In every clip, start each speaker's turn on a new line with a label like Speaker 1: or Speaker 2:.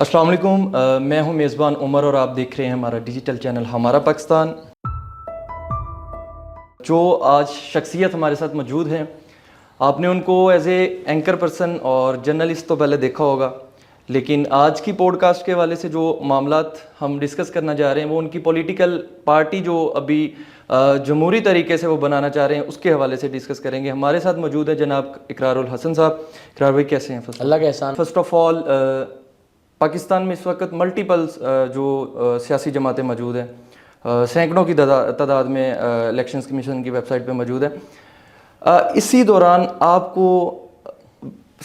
Speaker 1: السلام علیکم، میں ہوں میزبان عمر اور آپ دیکھ رہے ہیں ہمارا ڈیجیٹل چینل ہمارا پاکستان۔ جو آج شخصیت ہمارے ساتھ موجود ہیں، آپ نے ان کو ایز اے اینکر پرسن اور جرنلسٹ تو پہلے دیکھا ہوگا، لیکن آج کی پوڈ کاسٹ کے حوالے سے جو معاملات ہم ڈسکس کرنا چاہ رہے ہیں وہ ان کی پولیٹیکل پارٹی جو ابھی جمہوری طریقے سے وہ بنانا چاہ رہے ہیں اس کے حوالے سے ڈسکس کریں گے۔ ہمارے ساتھ موجود ہے جناب اقرار الحسن صاحب۔ اقرار بھائی کیسے ہیں؟
Speaker 2: اللہ کا احسان۔
Speaker 1: فرسٹ آف آل، پاکستان میں اس وقت ملٹیپل جو سیاسی جماعتیں موجود ہیں، سینکڑوں کی تعداد میں الیکشنز کمیشن کی ویب سائٹ پہ موجود ہے۔ اسی دوران آپ کو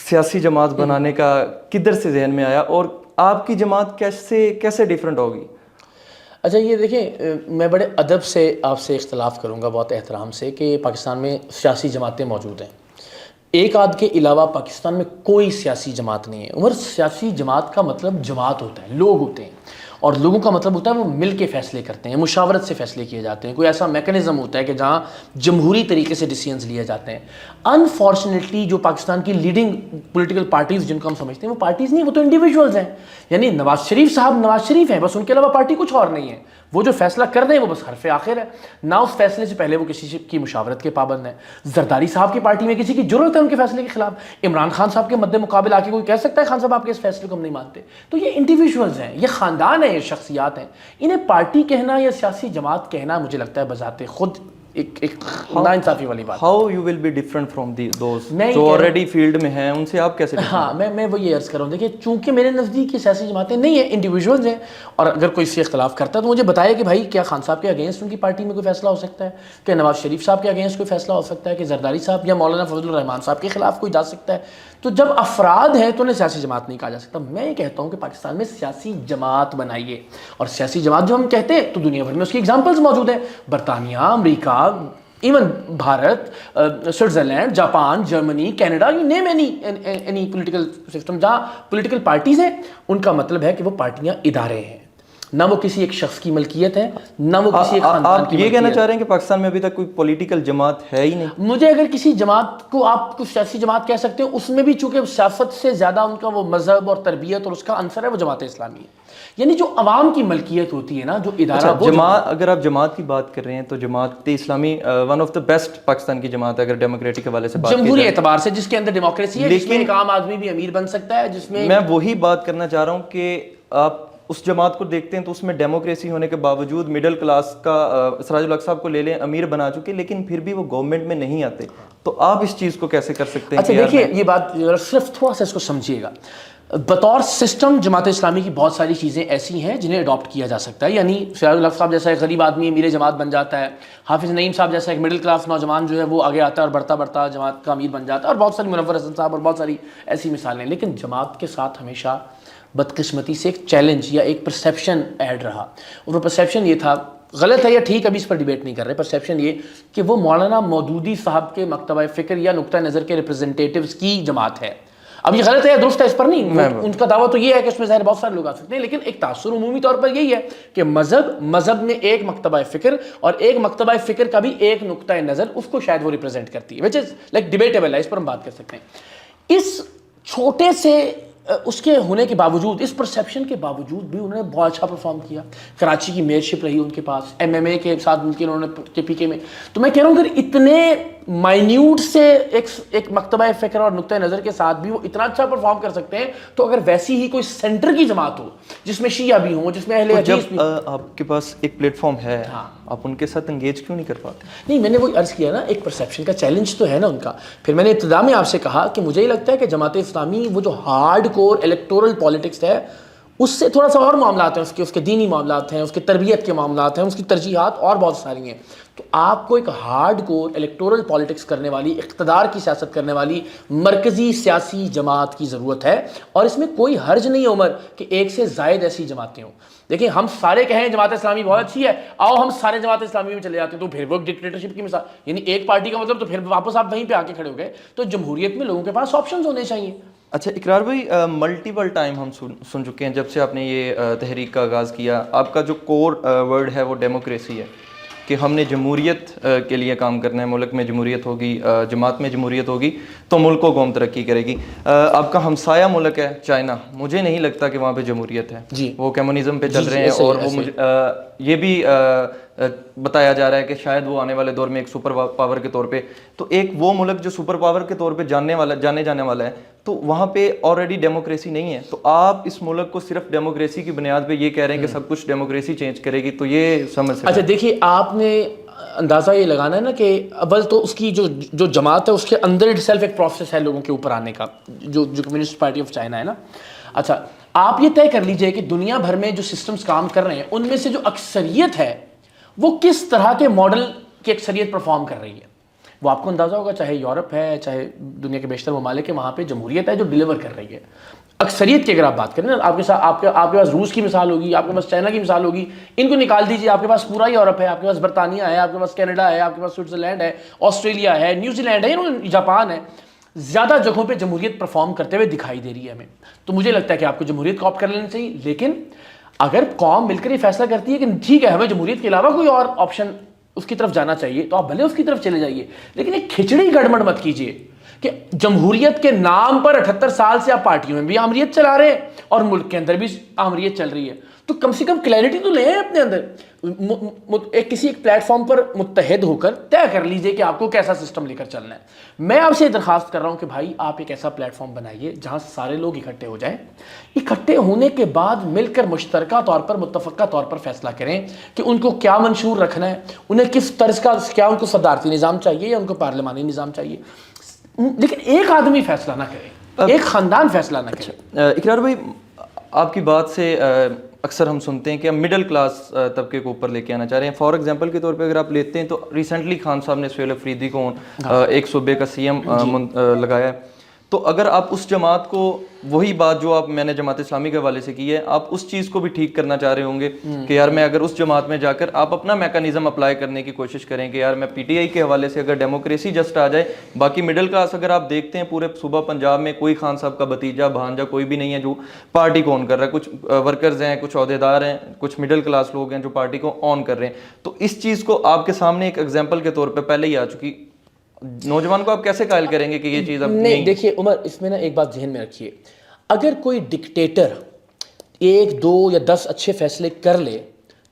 Speaker 1: سیاسی جماعت بنانے کا کدھر سے ذہن میں آیا اور آپ کی جماعت کیسے ڈیفرنٹ ہوگی؟
Speaker 2: اچھا، یہ دیکھیں، میں بڑے ادب سے آپ سے اختلاف کروں گا، بہت احترام سے، کہ پاکستان میں سیاسی جماعتیں موجود ہیں۔ ایک آدھ کے علاوہ پاکستان میں کوئی سیاسی جماعت نہیں ہے۔ اور سیاسی جماعت کا مطلب جماعت ہوتا ہے، لوگ ہوتے ہیں، اور لوگوں کا مطلب ہوتا ہے وہ مل کے فیصلے کرتے ہیں، مشاورت سے فیصلے کیے جاتے ہیں، کوئی ایسا میکنزم ہوتا ہے کہ جہاں جمہوری طریقے سے ڈیسیژنز لیے جاتے ہیں۔ انفارچونیٹلی جو پاکستان کی لیڈنگ پولیٹیکل پارٹیز جن کو ہم سمجھتے ہیں وہ پارٹیز نہیں، وہ تو انڈیویجولز ہیں۔ یعنی نواز شریف صاحب نواز شریف ہیں، بس ان کے علاوہ پارٹی کچھ اور نہیں ہے۔ وہ جو فیصلہ کر رہے ہیں وہ بس حرف آخر ہے، نہ اس فیصلے سے پہلے وہ کسی کی مشاورت کے پابند ہیں۔ زرداری صاحب کی پارٹی میں کسی کی ضرورت ہے ان کے فیصلے کے خلاف؟ عمران خان صاحب کے مد مقابل آ کے کوئی کہہ سکتا ہے خان صاحب آپ کے اس فیصلے کو ہم نہیں مانتے؟ تو یہ انڈیویجولز ہیں، یہ خاندان ہیں، یہ شخصیات ہیں۔ انہیں پارٹی کہنا یا سیاسی جماعت کہنا مجھے لگتا ہے بذات خود ایک ناانصافی والی بات۔
Speaker 1: How you will be different from those جو آلریڈی فیلڈ میں ہیں، ان سے آپ کیسے؟
Speaker 2: ہاں، میں وہ یہ عرض کر رہا ہوں، دیکھیں، چونکہ میرے نزدیک یہ سیاسی جماعتیں نہیں ہیں، انڈیویجولز ہیں، اور اگر کوئی سے اختلاف کرتا ہے تو مجھے بتائے کہ بھائی کیا خان صاحب کے اگینسٹ ان کی پارٹی میں کوئی فیصلہ ہو سکتا ہے؟ کہ نواز شریف صاحب کے اگینسٹ کوئی فیصلہ ہو سکتا ہے؟ کہ زرداری صاحب یا مولانا فضل الرحمان صاحب کے خلاف کوئی جا سکتا ہے؟ تو جب افراد ہیں تو انہیں سیاسی جماعت نہیں کہا جا سکتا۔ میں یہ کہتا ہوں کہ پاکستان میں سیاسی جماعت بنائیے، اور سیاسی جماعت جو ہم کہتے ہیں تو دنیا بھر میں اس کی ایگزامپلز موجود ہیں، برطانیہ، امریکہ، even Bharat, Switzerland, Japan, Germany, Canada, you name any political system جہاں پولیٹیکل پارٹیز ہیں، ان کا مطلب ہے کہ وہ پارٹیاں ادارے ہیں، نہ وہ کسی ایک شخص کی ملکیت ہے، نہ وہ کسی ایک خاندان کی ملکیت ہے۔
Speaker 1: آپ یہ کہنا چاہ رہے ہیں کہ پاکستان میں ابھی تک کوئی پولیٹیکل جماعت ہے ہی نہیں؟
Speaker 2: مجھے اگر کسی جماعت کو آپ کچھ سیاسی جماعت کہہ سکتے ہیں، اس میں بھی چونکہ سیاست سے زیادہ ان کا وہ مذہب اور تربیت اور اس کا عنصر ہے، وہ جماعت اسلامی ہے۔ یعنی جو عوام کی ملکیت ہوتی ہے نا، جو ادارہ
Speaker 1: جماعت، اگر آپ جماعت کی بات کر رہے ہیں تو Jamaat Islami one of the best Pakistan کی جماعت ہے اگر ڈیموکریٹک حوالے سے بات کی
Speaker 2: جمہوری اعتبار سے، جس کے اندر ڈیموکریسی ہے، جس میں ایک عام آدمی بھی امیر بن سکتا ہے، جس میں
Speaker 1: وہی بات کرنا چاہ رہا ہوں کہ آپ اس جماعت کو دیکھتے ہیں تو اس میں ڈیموکریسی ہونے کے باوجود مڈل کلاس کا سراج الحق صاحب کو لے لیں، امیر بنا چکے، لیکن پھر بھی وہ گورنمنٹ میں نہیں آتے، تو آپ اس چیز کو کیسے کر سکتے ہیں؟
Speaker 2: اچھا دیکھیے، یہ بات صرف تھوڑا سا اس کو سمجھیے گا۔ بطور سسٹم جماعت اسلامی کی بہت ساری چیزیں ایسی ہیں جنہیں اڈاپٹ کیا جا سکتا ہے۔ یعنی سراج الحق صاحب جیسا ایک غریب آدمی امیر جماعت بن جاتا ہے، حافظ نعیم صاحب جیسا ایک مڈل کلاس نوجوان جو ہے وہ آگے آتا ہے اور بڑھتا بڑھتا جماعت کا امیر بن جاتا ہے، اور بہت ساری منور حسن صاحب اور بہت ساری ایسی مثالیں۔ لیکن جماعت کے ساتھ ہمیشہ بدقسمتی سے ایک چیلنج یا ایک پرسیپشن ایڈ رہا، اور وہ پرسیپشن یہ تھا، غلط ہے یا ٹھیک، ابھی اس پر ڈیبیٹ نہیں کر رہے، پرسیپشن یہ کہ وہ مولانا مودودی صاحب کے مکتبہ فکر یا نقطہ نظر کے ریپرزنٹیٹیوز کی جماعت ہے۔ اب یہ غلط ہے یا درست ہے اس پر نہیں، ان کا دعویٰ تو یہ ہے کہ اس میں ظاہر بہت سارے لوگ آ سکتے ہیں، لیکن ایک تاثر عمومی طور پر یہی ہے کہ مذہب میں ایک مکتبہ فکر اور ایک مکتبہ فکر کا بھی ایک نقطہ نظر، اس کو شاید وہ ریپرزینٹ کرتی ہے، which is like debatable ہے، اس پر ہم بات کر سکتے ہیں۔ اس چھوٹے سے اس کے ہونے کے باوجود، اس پرسیپشن کے باوجود بھی انہوں نے بہت اچھا پرفارم کیا۔ کراچی کی میئرشپ رہی ان کے پاس، ایم ایم اے کے ساتھ مل کے انہوں نے کے پی کے میں۔ تو میں کہہ رہا ہوں کہ اتنے مائنیوٹ سے ایک مکتبہ فکر اور نقطہ نظر کے ساتھ بھی وہ اتنا اچھا پرفارم کر سکتے ہیں، تو اگر ویسی ہی کوئی سینٹر کی جماعت ہو جس میں شیعہ بھی ہوں، جس میں اہل حدیث بھی،
Speaker 1: آپ کے پاس ایک پلیٹ فارم ہے، آپ ان کے ساتھ انگیج کیوں نہیں کر پاتے؟
Speaker 2: نہیں، میں نے وہی عرض کیا نا، ایک پرسیپشن کا چیلنج تو ہے نا ان کا۔ پھر میں نے ابتدا میں آپ سے کہا کہ مجھے یہ لگتا ہے کہ جماعت اسلامی وہ جو ہارڈ کور الیکٹورل پالیٹکس ہے، اس سے تھوڑا سا اور معاملات ہیں، اس کے دینی معاملات ہیں، اس کے تربیت کے معاملات ہیں، اس کی ترجیحات اور بہت ساری ہیں۔ تو آپ کو ایک ہارڈ کور الیکٹورل پالیٹکس کرنے والی، اقتدار کی سیاست کرنے والی مرکزی سیاسی جماعت کی ضرورت ہے، اور اس میں کوئی حرج نہیں ہے عمر کہ ایک سے زائد ایسی جماعتیں ہوں۔ دیکھیں، ہم سارے کہیں جماعت اسلامی بہت اچھی ہے، آؤ ہم سارے جماعت اسلامی میں چلے جاتے ہیں، تو پھر وہ ڈکٹیٹرشپ کی مثال، یعنی ایک پارٹی کا مطلب تو پھر واپس آپ وہیں پہ آ کے کھڑے ہو گئے۔ تو جمہوریت میں لوگوں کے پاس آپشنز ہونے چاہیے۔
Speaker 1: اچھا اقرار بھائی، ملٹیپل ٹائم ہم سن چکے ہیں جب سے آپ نے یہ تحریک کا آغاز کیا، آپ کا جو کور ورڈ ہے وہ ڈیموکریسی ہے۔ کہ ہم نے جمہوریت کے لیے کام کرنا ہے, ملک میں جمہوریت ہوگی, جماعت میں جمہوریت ہوگی تو ملک و قوم ترقی کرے گی. آپ کا ہمسایہ ملک ہے چائنا, مجھے نہیں لگتا کہ وہاں پہ جمہوریت ہے,
Speaker 2: جی
Speaker 1: وہ کمیونزم پہ چل رہے ہیں, اور وہ یہ بھی بتایا جا رہا ہے کہ شاید وہ آنے والے دور میں ایک سپر پاور کے طور پہ, تو ایک وہ ملک جو سپر پاور کے طور پہ جانے جانے والا ہے, تو وہاں پہ آلریڈی ڈیموکریسی نہیں ہے. تو آپ اس ملک کو صرف ڈیموکریسی کی بنیاد پہ یہ کہہ رہے ہیں کہ سب کچھ ڈیموکریسی چینج کرے گی, تو یہ سمجھ سے
Speaker 2: اچھا دیکھیے, آپ نے اندازہ یہ لگانا ہے نا کہ اول تو اس کی جو جماعت ہے اس کے اندر اٹ سیلف ایک پروسیس ہے لوگوں کے اوپر آنے کا, جو کمیونسٹ پارٹی آف چائنا ہے نا. اچھا آپ یہ طے کر لیجئے کہ دنیا بھر میں جو سسٹمز کام کر رہے ہیں ان میں سے جو اکثریت ہے وہ کس طرح کے ماڈل کی اکثریت پرفارم کر رہی ہے. وہ آپ کو اندازہ ہوگا, چاہے یورپ ہے چاہے دنیا کے بیشتر ممالک ہے, وہاں پہ جمہوریت ہے جو ڈیلیور کر رہی ہے. اکثریت کی اگر آپ بات کریں نا, آپ کے پاس روس کی مثال ہوگی, آپ کے پاس چائنا کی مثال ہوگی, ان کو نکال دیجیے, آپ کے پاس پورا یورپ ہے, آپ کے پاس برطانیہ ہے, آپ کے پاس کینیڈا ہے, آپ کے پاس سوئٹزرلینڈ ہے, آسٹریلیا ہے, نیوزی لینڈ ہے, جاپان ہے. زیادہ جگہوں پہ جمہوریت پرفارم کرتے ہوئے دکھائی دے رہی ہے ہمیں. تو مجھے لگتا ہے کہ آپ کو جمہوریت کو آپٹ کر لینا چاہیے, لیکن اگر قوم مل کر یہ فیصلہ کرتی ہے کہ ٹھیک ہے ہمیں جمہوریت کے علاوہ کوئی اور آپشن اس کی طرف جانا چاہیے, تو آپ بھلے اس کی طرف چلے جائیے, لیکن ایک کھچڑی گڑبڑ مت کیجیے کہ جمہوریت کے نام پر 78 سال سے آپ پارٹیوں میں بھی آمریت چلا رہے ہیں اور ملک کے اندر بھی آمریت چل رہی ہے. تو کم سے کم کلیئرٹی تو لیں اپنے اندر, کسی ایک پلیٹ فارم پر متحد ہو کر طے کر لیجئے کہ آپ کو کیسا سسٹم لے کر چلنا ہے. میں آپ سے درخواست کر رہا ہوں کہ بھائی آپ ایک ایسا پلیٹ فارم بنائیے جہاں سارے لوگ اکٹھے ہو جائیں, اکٹھے ہونے کے بعد مل کر مشترکہ طور پر متفقہ طور پر فیصلہ کریں کہ ان کو کیا منشور رکھنا ہے, انہیں کس طرز کا, کیا ان کو صدارتی نظام چاہیے یا ان کو پارلیمانی نظام چاہیے. لیکن ایک آدمی فیصلہ نہ کرے, ایک خاندان فیصلہ نہ کرے.
Speaker 1: اقرار بھائی, آپ کی بات سے اکثر ہم سنتے ہیں کہ ہم مڈل کلاس طبقے کو اوپر لے کے آنا چاہ رہے ہیں. فار ایگزامپل کے طور پہ اگر آپ لیتے ہیں تو ریسنٹلی خان صاحب نے سہیل افریدی کو ایک صوبے کا سی ایم لگایا ہے. تو اگر آپ اس جماعت کو, وہی بات جو آپ میں نے جماعت اسلامی کے حوالے سے کی ہے, آپ اس چیز کو بھی ٹھیک کرنا چاہ رہے ہوں گے کہ یار میں اگر اس جماعت میں جا کر آپ اپنا میکانزم اپلائی کرنے کی کوشش کریں کہ یار میں پی ٹی آئی کے حوالے سے اگر ڈیموکریسی جسٹ آ جائے, باقی مڈل کلاس اگر آپ دیکھتے ہیں پورے صوبہ پنجاب میں کوئی خان صاحب کا بھتیجا بھانجا کوئی بھی نہیں ہے جو پارٹی کو آن کر رہا ہے. کچھ ورکرز ہیں, کچھ عہدیدار ہیں, کچھ مڈل کلاس لوگ ہیں جو پارٹی کو آن کر رہے ہیں. تو اس چیز کو آپ کے سامنے ایک ایگزامپل کے طور پہ پہلے ہی آ چکی, نوجوان کو آپ کیسے قائل کریں گے کہ یہ چیز اب
Speaker 2: نہیں. دیکھیے عمر, اس میں نا ایک بات ذہن میں رکھیے, اگر کوئی ڈکٹیٹر 1 2 یا 10 اچھے فیصلے کر لے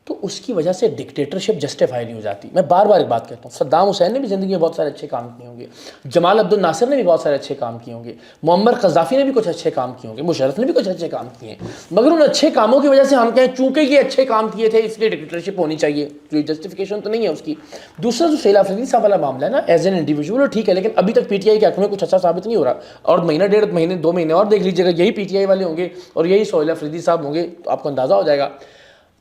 Speaker 2: تو اس کی وجہ سے ڈکٹیٹرشپ جسٹیفائی نہیں ہو جاتی. میں بار بار ایک بات کہتا ہوں, صدام حسین نے بھی زندگی میں بہت سارے اچھے کام کیے ہوں گے, جمال عبد الناصر نے بھی بہت سارے اچھے کام کیے ہوں گے, معمر قذافی نے بھی کچھ اچھے کام کیے ہوں گے, مشرف نے بھی کچھ اچھے کام کیے ہیں, مگر ان اچھے کاموں کی وجہ سے ہم کہیں چونکہ یہ اچھے کام کیے تھے اس لیے ڈکٹیٹرشپ ہونی چاہیے, کوئی جسٹیفیکیشن تو نہیں ہے اس کی. دوسرا جو سہیل افریدی صاحب والا معاملہ ہے نا, ایز این انڈیویجول ٹھیک ہے, لیکن ابھی تک پی ٹی آئی کے حق میں کچھ اچھا ثابت نہیں ہو رہا, اور مہینہ 1.5 مہینے 2 مہینے اور دیکھ لیجیے گا, یہی پی ٹی آئی والے ہوں گے اور یہی سہیل افریدی صاحب ہوں گے, تو آپ کو اندازہ ہو جائے گا.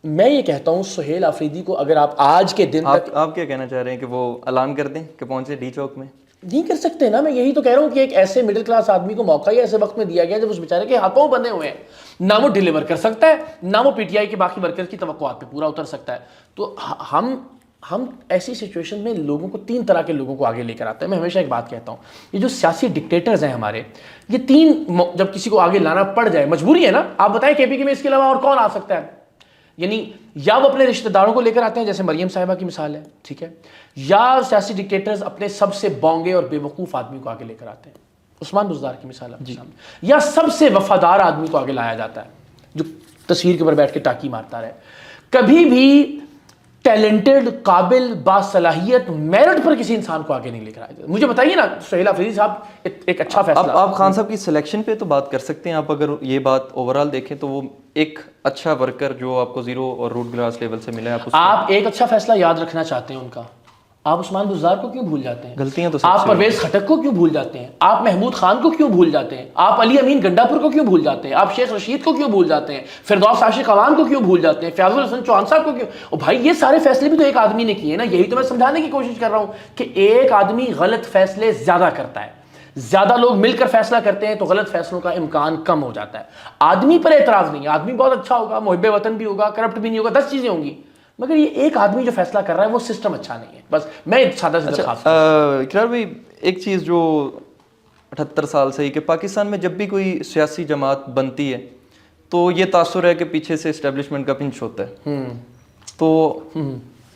Speaker 2: میں یہ کہتا ہوں سہیل افریدی کو اگر آپ آج کے دن تک,
Speaker 1: آپ کیا کہنا چاہ رہے ہیں کہ وہ اعلان کر دیں کہ پہنچے ڈی چوک میں؟
Speaker 2: نہیں کر سکتے نا. میں یہی تو کہہ رہا ہوں کہ ایک ایسے مڈل کلاس آدمی کو موقع ہی ایسے وقت میں دیا گیا جب اس بیچارے کے ہاتھوں بندے ہوئے ہیں, نہ وہ ڈیلیور کر سکتا ہے, نہ وہ پی ٹی آئی کے باقی ورکر کی توقعات پہ پورا اتر سکتا ہے. تو ہم ایسی سچویشن میں لوگوں کو 3 طرح کے لوگوں کو آگے لے کر آتے ہیں. میں ہمیشہ ایک بات کہتا ہوں, یہ جو سیاسی ڈکٹیٹرز ہیں ہمارے, یہ 3 جب کسی کو آگے لانا پڑ جائے, مجبوری ہے نا. آپ بتائیں کے پی کے میں اس کے علاوہ اور کون آ سکتا ہے؟ یعنی یا وہ اپنے رشتہ داروں کو لے کر آتے ہیں جیسے مریم صاحبہ کی مثال ہے, ٹھیک ہے, یا سیاسی ڈکٹیٹرز اپنے سب سے بونگے اور بے وقوف آدمی کو آگے لے کر آتے ہیں. عثمان بزدار کی مثال ہے, یا سب سے وفادار آدمی کو آگے لایا جاتا ہے جو تصویر کے اوپر بیٹھ کے ٹاکی مارتا رہے. کبھی بھی ٹیلنٹڈ, قابل, باصلاحیت, میرٹ پر کسی انسان کو آگے نہیں لے کر آئے. مجھے بتائیے نا, سہیل افریدی صاحب ایک اچھا فیصلہ.
Speaker 1: آپ خان صاحب کی سلیکشن پہ تو بات کر سکتے ہیں. آپ اگر یہ بات اوورال دیکھیں تو وہ ایک اچھا ورکر جو آپ کو 0 اور روٹ گراس لیول سے ملا ہے,
Speaker 2: آپ ایک اچھا فیصلہ یاد رکھنا چاہتے ہیں ان کا, آپ عثمان بزدار کو کیوں بھول جاتے ہیں؟
Speaker 1: غلطیاں تو
Speaker 2: آپ پرویز خٹک کو کیوں بھول جاتے ہیں؟ آپ محمود خان کو کیوں بھول جاتے ہیں؟ آپ علی امین گنڈاپور کو کیوں بھول جاتے ہیں؟ آپ شیخ رشید کو کیوں بھول جاتے ہیں؟ فردوس عاشق عوان کو کیوں بھول جاتے ہیں؟ فیاض الحسن چوہان صاحب کو کیوں؟ اور بھائی یہ سارے فیصلے بھی تو ایک آدمی نے کیے ہیں نا. یہی تو میں سمجھانے کی کوشش کر رہا ہوں کہ ایک آدمی غلط فیصلے زیادہ کرتا ہے, زیادہ لوگ مل کر فیصلہ کرتے ہیں تو غلط فیصلوں کا امکان کم ہو جاتا ہے. آدمی پر اعتراض نہیں ہے, آدمی بہت اچھا ہوگا, محب وطن بھی ہوگا, کرپٹ بھی نہیں ہوگا, 10 چیزیں ہوں گی, مگر یہ ایک آدمی جو فیصلہ کر رہا ہے وہ سسٹم اچھا نہیں ہے. بس میں سادہ سی درخواست.
Speaker 1: اقرار بھائی, ایک چیز جو 78 سال سے ہی کہ پاکستان میں جب بھی کوئی سیاسی جماعت بنتی ہے تو یہ تاثر ہے کہ پیچھے سے اسٹیبلشمنٹ کا پنچ ہوتا ہے. تو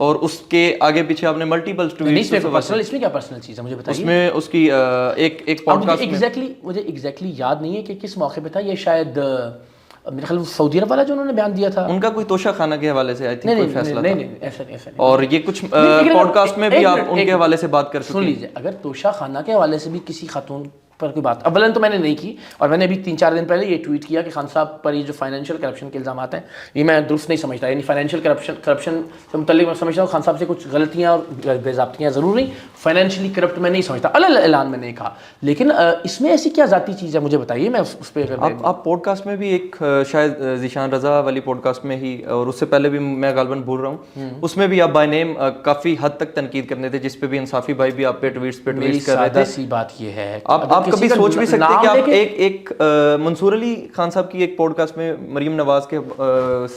Speaker 1: اور اس کے آگے پیچھے آپ نے ملٹیپل ٹویٹس
Speaker 2: اس میں کیا پرسنل چیز ہے مجھے بتائیے.
Speaker 1: اس میں اس کی ایک پوڈ کاسٹ میں
Speaker 2: مجھے ایگزیکٹلی یاد نہیں ہے کہ کس موقع پہ تھا یہ, شاید میرے خیال سعودی عرب والا جو انہوں نے بیان دیا تھا,
Speaker 1: ان کا کوئی توشہ خانہ کے حوالے سے آئی تھنک کوئی فیصلہ تھا.
Speaker 2: نہیں ایسا نہیں.
Speaker 1: اور یہ کچھ پوڈ کاسٹ میں بھی آپ ان کے حوالے سے بات کر چکے ہیں.
Speaker 2: سن لیجیے, اگر توشہ خانہ کے حوالے سے بھی کسی خاتون پر کوئی بات, اولاً تو میں نے نہیں کی, اور میں نے ابھی 3-4 دن پہلے یہ ٹویٹ کیا کہ خان صاحب پر یہ جو فائنینشیل کرپشن کے الزامات ہیں یہ میں درست نہیں سمجھتا. یعنی فائنینشیل کرپشن سے متعلق میں سمجھتا ہوں خان صاحب سے کچھ غلطیاں اور بے ضابطیاں ضرور نہیں, فائنینشیلی کرپٹ میں نہیں سمجھتا, اعلان میں نہیں کہا. لیکن اس میں ایسی کیا ذاتی چیز ہے مجھے بتائیے, میں اس پہ
Speaker 1: آپ پوڈ کاسٹ میں بھی ایک شاید ذیشان رضا والی پوڈ کاسٹ میں ہی, اور اس سے پہلے بھی میں غالباً بھول رہا ہوں, اس میں بھی آپ بائی نیم کافی حد تک تنقید کرنے تھے, جس پہ بھی انصافی بھائی بھی آپ پہ ٹویٹس کر رہے تھے.
Speaker 2: سی بات یہ ہے,
Speaker 1: آپ کبھی سوچ بھی سکتے کہ آپ ایک منصور علی خان صاحب کی ایک پوڈ کاسٹ میں مریم نواز کے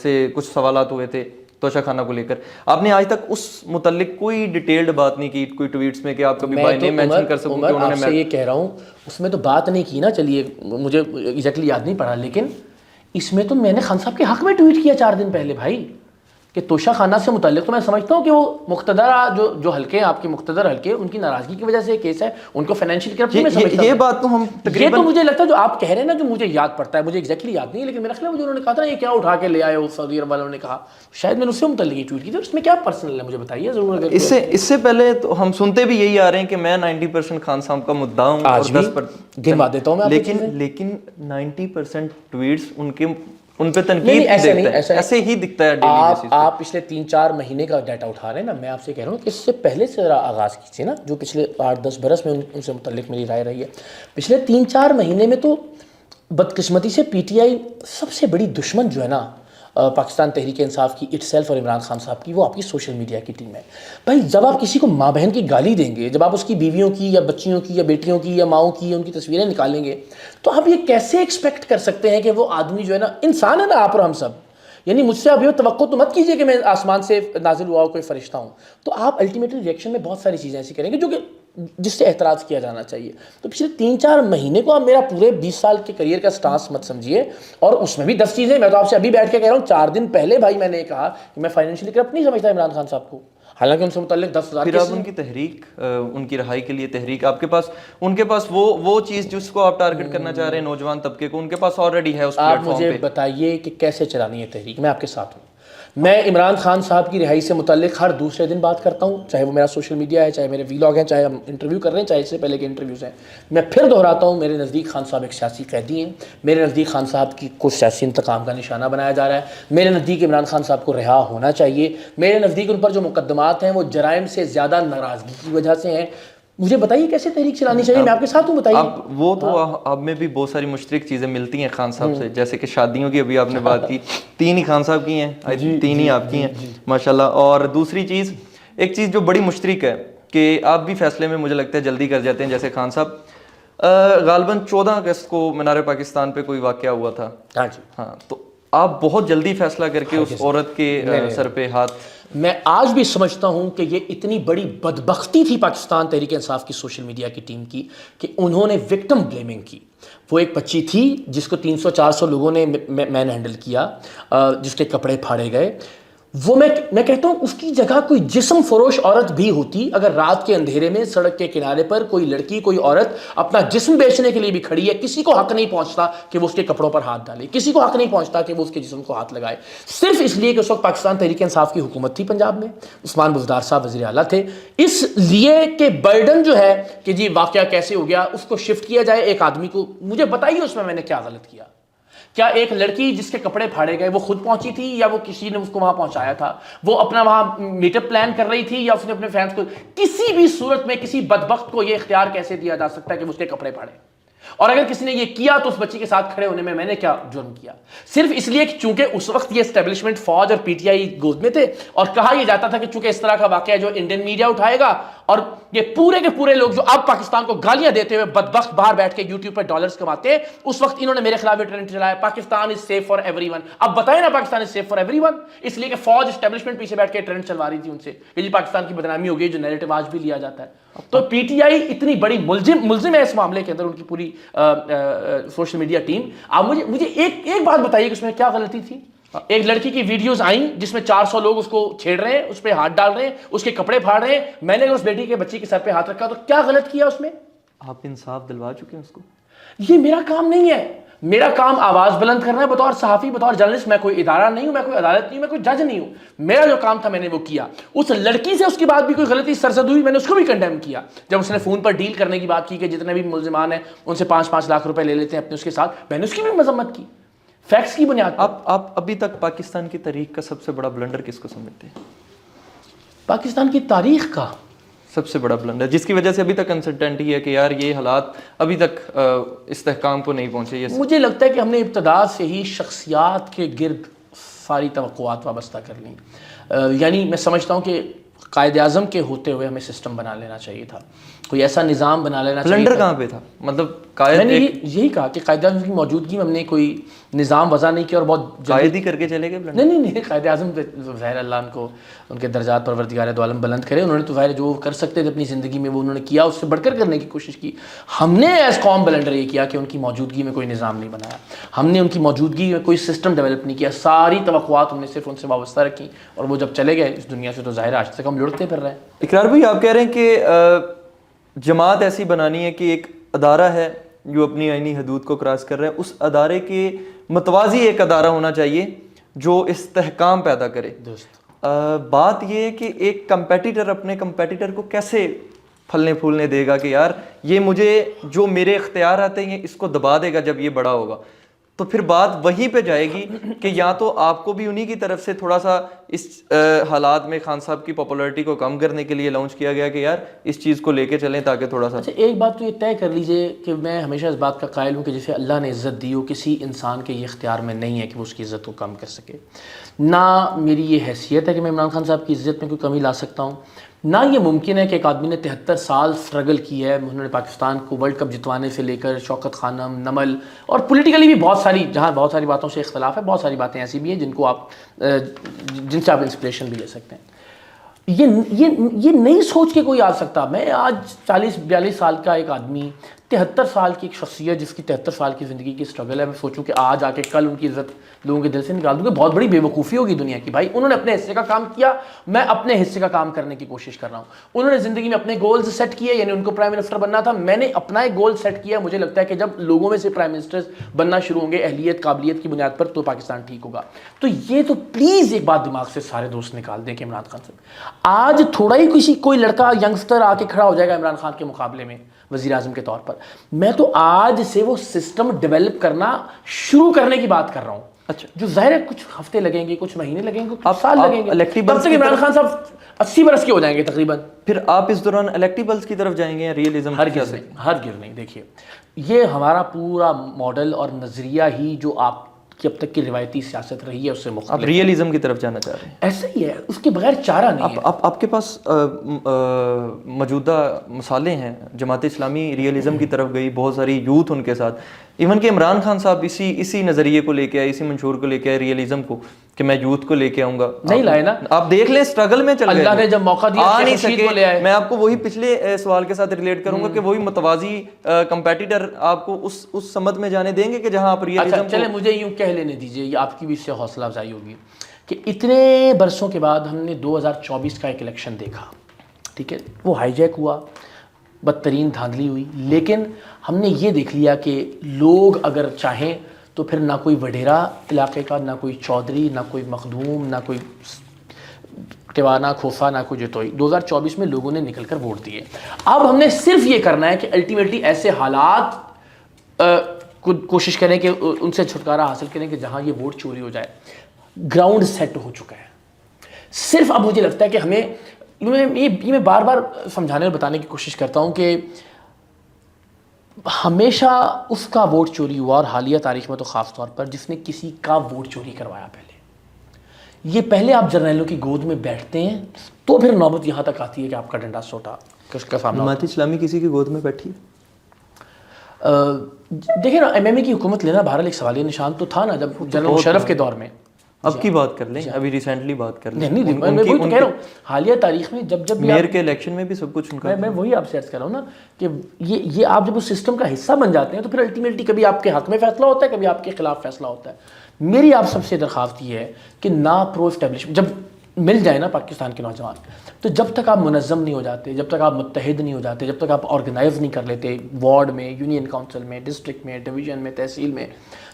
Speaker 1: سے کچھ سوالات ہوئے تھے توشہ خانہ کو لے کر, آپ نے آج تک اس متعلق کوئی ڈیٹیلڈ بات نہیں کی کوئی ٹویٹس میں کہ آپ کبھی بائی نیم مینشن کر سکوں کہ انہوں نے.
Speaker 2: میں یہ کہہ رہا ہوں اس میں تو بات نہیں کی نا, چلیے مجھے ایگزیکٹلی یاد نہیں پڑا, لیکن اس میں تو میں نے خان صاحب کے حق میں ٹویٹ کیا 4 دن پہلے بھائی کہ توشہ خانہ سے متعلق. تو میں سمجھتا ہوں کہ وہ مقتدر جو حلقے ہیں آپ کے مقتدر حلقے, ان کی ناراضگی کی وجہ سے یہ کیس ہے, ان کو فائنینشیل کرپشن میں سمجھتا ہوں.
Speaker 1: یہ بات تو ہم
Speaker 2: یہ تو مجھے لگتا ہے جو آپ کہہ رہے ہیں نا, جو مجھے یاد پڑتا ہے, مجھے ایگزیکٹلی یاد نہیں ہے, لیکن میرا خیال ہے جو انہوں نے کہا تھا یہ کیا اٹھا کے لے آئے ہو سعودی عرب والوں نے کہا, شاید میں نے اس سے متعلق یہ ٹویٹ کی تھی. اس میں کیا پرسنل ہے مجھے بتائیے ضرور. اگر
Speaker 1: اس سے پہلے تو ہم سنتے بھی یہی آ رہے ہیں کہ میں 90% خان صاحب کا مدعا ہوں,
Speaker 2: آج بھی گنوا دیتا ہوں میں,
Speaker 1: لیکن 90% ٹویٹس ان پہ تنقید ایسے ہی دکھتا ہے.
Speaker 2: آپ پچھلے 3-4 مہینے کا ڈیٹا اٹھا رہے ہیں نا, میں آپ سے کہہ رہا ہوں کہ اس سے پہلے سے ذرا آغاز کیجیے نا, جو پچھلے 8-10 برس میں ان سے متعلق میری رائے رہی ہے. پچھلے 3-4 مہینے میں تو بدقسمتی سے پی ٹی آئی سب سے بڑی دشمن جو ہے نا پاکستان تحریک انصاف کی اٹ سیلف اور عمران خان صاحب کی, وہ آپ کی سوشل میڈیا کی ٹیم ہے. بھائی جب آپ کسی کو ماں بہن کی گالی دیں گے, جب آپ اس کی بیویوں کی یا بچیوں کی یا بیٹیوں کی یا ماؤں کی ان کی تصویریں نکالیں گے, تو آپ یہ کیسے ایکسپیکٹ کر سکتے ہیں کہ وہ آدمی جو ہے نا, انسان ہے نا آپ اور ہم سب, یعنی مجھ سے ابھی توقع تو مت کیجیے کہ میں آسمان سے نازل ہوا کوئی فرشتہ ہوں. تو آپ الٹیمیٹلی ریئیکشن میں بہت ساری چیزیں ایسی کریں گے جو کہ جس سے اعتراض کیا جانا چاہیے. تو پچھلے 3-4 مہینے کو آپ میرا پورے 20 سال کے کریئر کا سٹانس مت سمجھیے, اور اس میں بھی 10 چیزیں میں تو آپ سے ابھی بیٹھ کے کہہ رہا ہوں. 4 دن پہلے بھائی میں نے کہا کہ میں فائنینشیلی کرپٹ نہیں سمجھتا عمران خان صاحب کو, حالانکہ ان سے متعلق 10,000
Speaker 1: پھر آپ ان کی تحریک, ان کی رہائی کے لیے تحریک, آپ کے پاس ان کے پاس وہ چیز جس کو آپ ٹارگٹ کرنا چاہ رہے ہیں نوجوان طبقے کو, ان کے پاس آلریڈی ہے اس پلیٹ فارم پہ.
Speaker 2: آپ مجھے بتائیے کہ کیسے چلانی ہے تحریک, میں آپ کے ساتھ ہوں. میں عمران خان صاحب کی رہائی سے متعلق ہر دوسرے دن بات کرتا ہوں, چاہے وہ میرا سوشل میڈیا ہے, چاہے میرے ویلاگ ہیں, چاہے ہم انٹرویو کر رہے ہیں, چاہے اس سے پہلے کے انٹرویوز ہیں. میں پھر دہراتا ہوں, میرے نزدیک خان صاحب ایک سیاسی قیدی ہیں. میرے نزدیک خان صاحب کی کو سیاسی انتقام کا نشانہ بنایا جا رہا ہے. میرے نزدیک عمران خان صاحب کو رہا ہونا چاہیے. میرے نزدیک ان پر جو مقدمات ہیں وہ جرائم سے زیادہ ناراضگی کی وجہ سے ہیں. مجھے بتائیے کیسے تحریک چلانی چاہیے, میں آپ کے ساتھ ہوں, بتائیے.
Speaker 1: وہ تو آپ میں بھی بہت ساری مشترک چیزیں ملتی ہیں خان صاحب سے, جیسے کہ شادیوں کی ابھی آپ نے بات کی, 3 ہی خان صاحب کی ہیں, 3 ہی آپ کی ہیں ماشاءاللہ. اور دوسری چیز, ایک چیز جو بڑی مشترک ہے کہ آپ بھی فیصلے میں مجھے لگتا ہے جلدی کر جاتے ہیں, جیسے خان صاحب غالباً 14 اگست کو مینار پاکستان پہ کوئی واقعہ ہوا تھا. ہاں, تو آپ بہت جلدی فیصلہ کر کے اس عورت کے سر پہ ہاتھ.
Speaker 2: میں آج بھی سمجھتا ہوں کہ یہ اتنی بڑی بدبختی تھی پاکستان تحریک انصاف کی سوشل میڈیا کی ٹیم کی کہ انہوں نے وکٹم بلیمنگ کی. وہ ایک بچی تھی جس کو 300-400 لوگوں نے مین ہینڈل کیا, جس کے کپڑے پھاڑے گئے. وہ میں کہتا ہوں اس کی جگہ کوئی جسم فروش عورت بھی ہوتی, اگر رات کے اندھیرے میں سڑک کے کنارے پر کوئی لڑکی, کوئی عورت اپنا جسم بیچنے کے لیے بھی کھڑی ہے, کسی کو حق نہیں پہنچتا کہ وہ اس کے کپڑوں پر ہاتھ ڈالے, کسی کو حق نہیں پہنچتا کہ وہ اس کے جسم کو ہاتھ لگائے, صرف اس لیے کہ اس وقت پاکستان تحریک انصاف کی حکومت تھی پنجاب میں, عثمان بزدار صاحب وزیر اعلیٰ تھے. اس لیے کہ برڈن جو ہے کہ جی واقعہ کیسے ہو گیا, اس کو شفٹ کیا جائے ایک آدمی کو. مجھے بتائیے اس میں نے کیا غلط کیا؟ کیا ایک لڑکی جس کے کپڑے پھاڑے گئے وہ خود پہنچی تھی یا وہ کسی نے اس کو وہاں پہنچایا تھا؟ وہ اپنا وہاں میٹ اپ پلان کر رہی تھی یا اس نے اپنے فینس کو؟ کسی بھی صورت میں کسی بدبخت کو یہ اختیار کیسے دیا جا سکتا ہے کہ وہ اس کے کپڑے پھاڑے؟ اور اگر کسی نے یہ کیا تو اس بچی کے ساتھ کھڑے ہونے میں نے کیا جرم کیا؟ صرف اس لیے کہ چونکہ اس وقت یہ اسٹیبلشمنٹ فوج اور پی ٹی آئی گود میں تھے, اور کہا یہ جاتا تھا کہ چونکہ اس طرح کا واقعہ جو انڈین میڈیا اٹھائے گا, اور یہ پورے کے پورے لوگ جو اب پاکستان کو گالیاں دیتے ہوئے بدبخت باہر بیٹھ کے یوٹیوب پر ڈالرز کماتے ہیں, اس وقت انہوں نے میرے خلاف ٹرینڈ چلایا Pakistan is safe for everyone. اب بتائیں نا Pakistan is safe for everyone, اس لیے کہ فوج اسٹیبلشمنٹ پیچھے بیٹھ کے ٹرینڈ چلوا رہی تھی ان سے کہ جی پاکستان کی بدنامی ہو گئی, جو نیریٹو آج بھی لیا جاتا ہے. تو پی ٹی آئی اتنی بڑی ملزم ہے اس معاملے کے اندر, ان کی پوری سوشل میڈیا ٹیم. آپ مجھے ایک بات بتائیے کہ اس میں کیا غلطی تھی؟ ایک لڑکی کی ویڈیوز آئیں جس میں 400 لوگ اس کو چھیڑ رہے ہیں, اس پہ ہاتھ ڈال رہے ہیں, اس کے کپڑے پھاڑ رہے ہیں. میں نے اس بیٹی کے بچی کے سر پہ ہاتھ رکھا تو کیا غلط کیا اس میں؟
Speaker 1: آپ انصاف دلوا چکے ہیں اس کو.
Speaker 2: یہ میرا کام نہیں ہے. میرا کام آواز بلند کرنا ہے بطور صحافی, بطور جرنلسٹ. میں کوئی ادارہ نہیں ہوں, میں کوئی عدالت نہیں ہوں, میں کوئی جج نہیں ہوں. میرا جو کام تھا میں نے وہ کیا. اس لڑکی سے اس کے بعد بھی کوئی غلطی سرزد ہوئی, میں نے اس کو بھی کنڈیم کیا. جب اس نے فون پر ڈیل کرنے کی بات کی کہ جتنے بھی ملزمان ہیں ان سے 5-5 لاکھ روپے لے لیتے ہیں اپنے اس کے ساتھ, میں نے اس کی بھی مذمت کی فیکٹس کی بنیاد پر.
Speaker 1: آپ ابھی تک پاکستان کی تاریخ کا سب سے بڑا بلنڈر کس کو سمجھتے ہیں؟
Speaker 2: پاکستان کی تاریخ کا
Speaker 1: سب سے بڑا بلنڈر جس کی وجہ سے ابھی تک انسرٹینٹی ہے کہ یار یہ حالات ابھی تک استحکام کو نہیں پہنچے.
Speaker 2: مجھے لگتا ہے کہ ہم نے ابتدا سے ہی شخصیات کے گرد ساری توقعات وابستہ کر لیں. یعنی میں سمجھتا ہوں کہ قائد اعظم کے ہوتے ہوئے ہمیں سسٹم بنا لینا چاہیے تھا, کوئی ایسا نظام بنا لینا چاہیے.
Speaker 1: بلنڈر کہاں پہ تھا؟ مطلب
Speaker 2: میں نے یہی کہا کہ قائد اعظم کی موجودگی میں ہم نے کوئی نظام وضع نہیں کیا اور بہت
Speaker 1: قائد ہی کر کے چلے گئے.
Speaker 2: نہیں, قائد اعظم ظاہر اللہ ان کو ان کے درجات پروردگار دو عالم بلند کرے. انہوں نے تو ظاہر جو کر سکتے تھے اپنی زندگی میں وہ انہوں نے کیا, اس سے بڑھ کر کرنے کی کوشش کی. ہم نے ایز قوم بلنڈر یہ کیا کہ ان کی موجودگی میں کوئی نظام نہیں بنایا, ہم نے ان کی موجودگی میں کوئی سسٹم ڈیولپ نہیں کیا. ساری توقعات ہم نے صرف ان سے وابستہ رکھی اور وہ جب چلے گئے اس دنیا سے تو ظاہر آج تک ہم لڑتے پھر رہے ہیں.
Speaker 1: اقرار بھائی آپ کہہ رہے ہیں کہ جماعت ایسی بنانی ہے کہ ایک ادارہ ہے جو اپنی آئینی حدود کو کراس کر رہا ہے, اس ادارے کے متوازی ایک ادارہ ہونا چاہیے جو استحکام پیدا کرے. بات یہ ہے کہ ایک کمپیٹیٹر اپنے کمپیٹیٹر کو کیسے پھلنے پھولنے دے گا کہ یار یہ مجھے جو میرے اختیار آتے ہیں اس کو دبا دے گا جب یہ بڑا ہوگا. تو پھر بات وہیں پہ جائے گی کہ یا تو آپ کو بھی انہی کی طرف سے تھوڑا سا اس حالات میں خان صاحب کی پاپولرٹی کو کم کرنے کے لیے لانچ کیا گیا کہ یار اس چیز کو لے کے چلیں تاکہ تھوڑا سا.
Speaker 2: اچھا ایک بات تو یہ طے کر لیجئے کہ میں ہمیشہ اس بات کا قائل ہوں کہ جسے اللہ نے عزت دی ہو کسی انسان کے یہ اختیار میں نہیں ہے کہ وہ اس کی عزت کو کم کر سکے. نہ میری یہ حیثیت ہے کہ میں عمران خان صاحب کی عزت میں کوئی کمی لا سکتا ہوں, نہ یہ ممکن ہے کہ ایک آدمی نے 73 سال سٹرگل کی ہے. انہوں نے پاکستان کو ورلڈ کپ جتوانے سے لے کر شوکت خانم, نمل اور پولیٹیکلی بھی بہت ساری, جہاں بہت ساری باتوں سے اختلاف ہے, بہت ساری باتیں ایسی بھی ہیں جن کو آپ جن سے آپ انسپریشن بھی لے سکتے ہیں. یہ نہیں سوچ کے کوئی آ سکتا. میں آج 40-42 سال کا ایک آدمی, 73 سال کی ایک شخصیت جس کی 73 سال کی زندگی کی سٹرگل ہے, میں سوچوں کہ آج آ کے کل ان کی عزت لوگوں کے دل سے نکال دوں کہ بہت بڑی بے وقوفی ہوگی دنیا کی. بھائی انہوں نے اپنے حصے کا کام کیا, میں اپنے حصے کا کام کرنے کی کوشش کر رہا ہوں. انہوں نے زندگی میں اپنے گولز سیٹ کیے, یعنی ان کو پرائم منسٹر بننا تھا, میں نے اپنا ایک گول سیٹ کیا. مجھے لگتا ہے کہ جب لوگوں میں سے پرائم منسٹر بننا شروع ہوں گے اہلیت قابلیت کی بنیاد پر تو پاکستان ٹھیک ہوگا. تو یہ تو پلیز ایک بات دماغ سے سارے دوست نکال دیں کہ عمران خان صاحب آج تھوڑا ہی کوئی لڑکا ینگسٹر آ کے کھڑا ہو جائے گا عمران خان کے مقابلے میں وزیر اعظم کے طور پر. میں تو آج سے وہ سسٹم ڈیولپ کرنا شروع کرنے کی بات کر رہا ہوں.
Speaker 1: اچھا
Speaker 2: جو ظاہر ہے کچھ ہفتے لگیں گے, کچھ مہینے لگیں گے, کچھ سال لگیں گے,
Speaker 1: electables
Speaker 2: تب تک عمران خان صاحب 80 برس کے ہو جائیں گے تقریباً.
Speaker 1: پھر آپ اس دوران الیکٹیبلز کی طرف جائیں گے یا ریئلزم؟
Speaker 2: ہرگز نہیں. دیکھیے یہ ہمارا پورا ماڈل اور نظریہ ہی جو آپ کی اب تک کی روایتی سیاست رہی ہے اس سے مختلف.
Speaker 1: آپ ریئلزم کی طرف جانا چاہ رہے ہیں؟
Speaker 2: ایسا ہی ہے, اس کے بغیر چارہ نہیں ہے.
Speaker 1: آپ کے پاس موجودہ مثالیں ہیں. جماعت اسلامی ریئلزم کی طرف گئی, بہت ساری یوتھ ان کے ساتھ, ایون کہ عمران خان صاحب اسی نظریے کو لے کے آئے, اسی منشور کو لے کے آئے ریئلزم کو کہ میں یوتھ کو لے کے آؤں گا.
Speaker 2: نہیں لائے نا,
Speaker 1: آپ دیکھ لیں اسٹرگل میں چل گئے,
Speaker 2: اللہ نے جب موقع دیا
Speaker 1: آ نہیں
Speaker 2: خورشید کو لے آئے.
Speaker 1: میں آپ کو وہی پچھلے سوال کے ساتھ ریلیٹ کروں گا کہ وہی متوازی کمپیٹیٹر آپ کو اس سمت میں جانے دیں گے کہ جہاں آپ ریئلزم.
Speaker 2: چلے مجھے یوں کہہ لینے دیجیے, یہ آپ کی بھی اس سے حوصلہ افزائی ہوگی کہ اتنے برسوں کے بعد ہم نے 2024 کا ایک الیکشن دیکھا, ٹھیک ہے, وہ ہائی جیک ہوا, بدترین دھاندلی ہوئی, لیکن ہم نے یہ دیکھ لیا کہ لوگ اگر چاہیں تو پھر نہ کوئی وڈیرا علاقے کا, نہ کوئی چودھری, نہ کوئی مخدوم, نہ کوئی ٹیوانا کھوفا, نہ کوئی جتوئی, 2024 میں لوگوں نے نکل کر ووٹ دیے. اب ہم نے صرف یہ کرنا ہے کہ الٹیمیٹلی ایسے حالات کوشش کریں کہ ان سے چھٹکارا حاصل کریں کہ جہاں یہ ووٹ چوری ہو جائے. گراؤنڈ سیٹ ہو چکا ہے. صرف اب مجھے لگتا ہے کہ ہمیں یہ میں بار بار سمجھانے اور بتانے کی کوشش کرتا ہوں کہ ہمیشہ اس کا ووٹ چوری ہوا, اور حالیہ تاریخ میں تو خاص طور پر جس نے کسی کا ووٹ چوری کروایا. پہلے آپ جرنیلوں کی گود میں بیٹھتے ہیں تو پھر نوبت یہاں تک آتی ہے کہ آپ کا ڈنڈا سوٹا کا سامنا.
Speaker 1: جماعت اسلامی کسی کی گود میں بیٹھی؟
Speaker 2: دیکھیں نا, ایم ایم اے کی حکومت لینا بہرحال ایک سوالیہ نشان تو تھا نا جب جنرل مشرف کے دور میں.
Speaker 1: اب کی بات کر لیں, ابھی ریسنٹلی بات کر لیں.
Speaker 2: نہیں میں وہی تو کہہ رہا ہوں, حالیہ تاریخ میں جب
Speaker 1: میئر کے الیکشن میں بھی سب کچھ ان کا,
Speaker 2: میں وہی آپ سے عرض کر رہا ہوں نا کہ یہ آپ جب اس سسٹم کا حصہ بن جاتے ہیں تو پھر الٹیمیٹلی کبھی آپ کے حق میں فیصلہ ہوتا ہے, کبھی آپ کے خلاف فیصلہ ہوتا ہے. میری آپ سب سے درخواست یہ ہے کہ نا پرو اسٹیبلشمنٹ جب مل جائے نا پاکستان کے نوجوان, تو جب تک آپ منظم نہیں ہو جاتے, جب تک آپ متحد نہیں ہو جاتے, جب تک آپ آرگنائز نہیں کر لیتے وارڈ میں, یونین کونسل میں, ڈسٹرکٹ میں, ڈویژن میں, تحصیل میں,